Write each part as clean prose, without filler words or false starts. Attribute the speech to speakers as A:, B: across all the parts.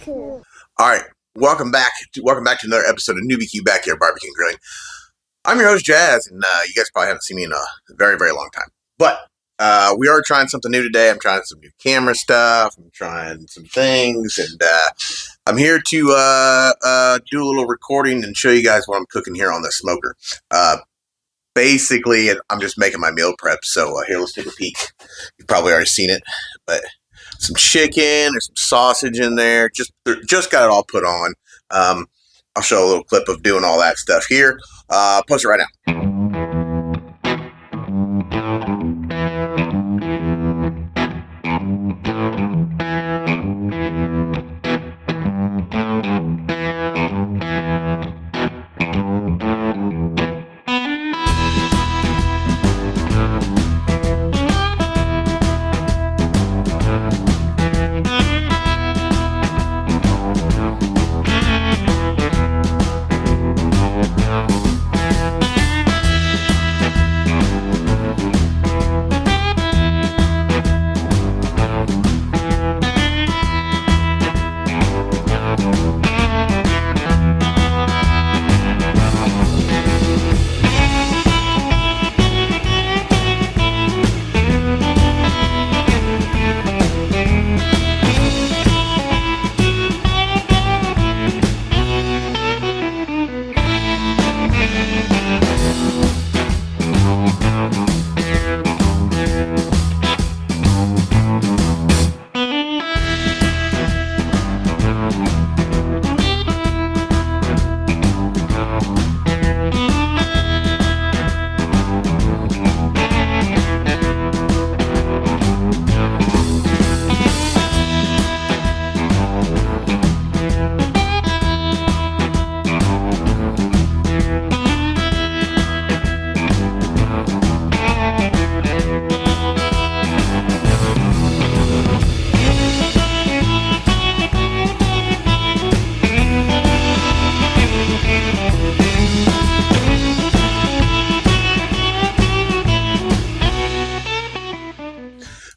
A: All right, welcome back. Welcome back to another episode of Newbie Q Backyard Barbecue and Grilling. I'm your host Jazz, and you guys probably haven't seen me in a very, very long time. But we are trying something new today. I'm trying some new camera stuff. I'm trying some things, and I'm here to do a little recording and show you guys what I'm cooking here on the smoker. Basically, I'm just making my meal prep. So here, let's take a peek. You've probably already seen it, but some chicken, there's some sausage in there. Just got it all put on. I'll show a little clip of doing all that stuff here. Post it right now.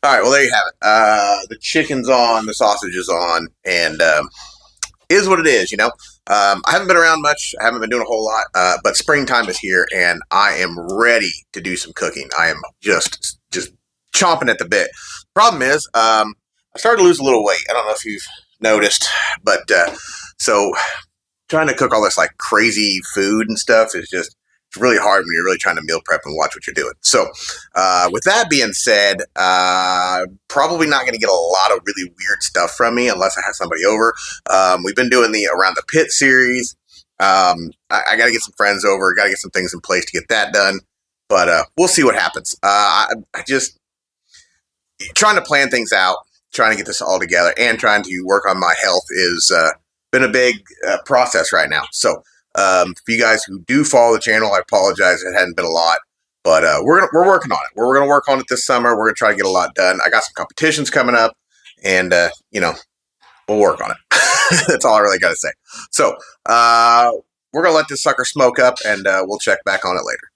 A: All right, well, there you have it. The chicken's on, the sausage is on, and it is what it is, you know. I haven't been around much. I haven't been doing a whole lot, but springtime is here, and I am ready to do some cooking. I am just chomping at the bit. Problem is, I started to lose a little weight. I don't know if you've noticed, but so trying to cook all this like crazy food and stuff is just, it's really hard when you're really trying to meal prep and watch what you're doing. So with that being said, probably not going to get a lot of really weird stuff from me unless I have somebody over. We've been doing the Around the Pit series. I got to get some friends over, got to get some things in place to get that done. But we'll see what happens. I just trying to plan things out, trying to get this all together, and trying to work on my health is been a big process right now. So for you guys who do follow the channel, I apologize. It hadn't been a lot, but we're working on it. We're going to work on it this summer. We're going to try to get a lot done. I got some competitions coming up, and you know, we'll work on it. That's all I really got to say. So we're going to let this sucker smoke up, and we'll check back on it later.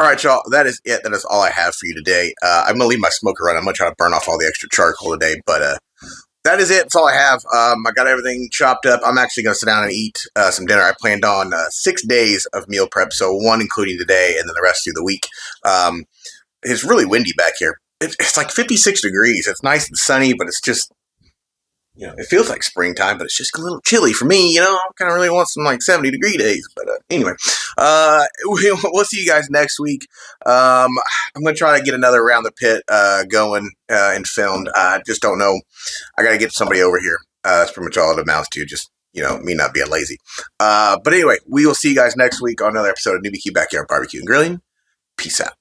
A: All right, y'all. That is it. That is all I have for you today. I'm gonna leave my smoker running. I'm gonna try to burn off all the extra charcoal today, but that is it. That's all I have. I got everything chopped up. I'm actually going to sit down and eat some dinner. I planned on 6 days of meal prep, so 1 including today, and then the rest through the week. It's really windy back here. It's like 56 degrees. It's nice and sunny, but it's just, it feels like springtime, but it's just a little chilly for me. I kind of really want some like 70-degree days. But anyway, we'll see you guys next week. I'm going to try to get another Around the Pit going and filmed. I just don't know. I got to get somebody over here. That's pretty much all it amounts to. Just, me not being lazy. But anyway, we will see you guys next week on another episode of Newbie Q Backyard Barbecue and Grilling. Peace out.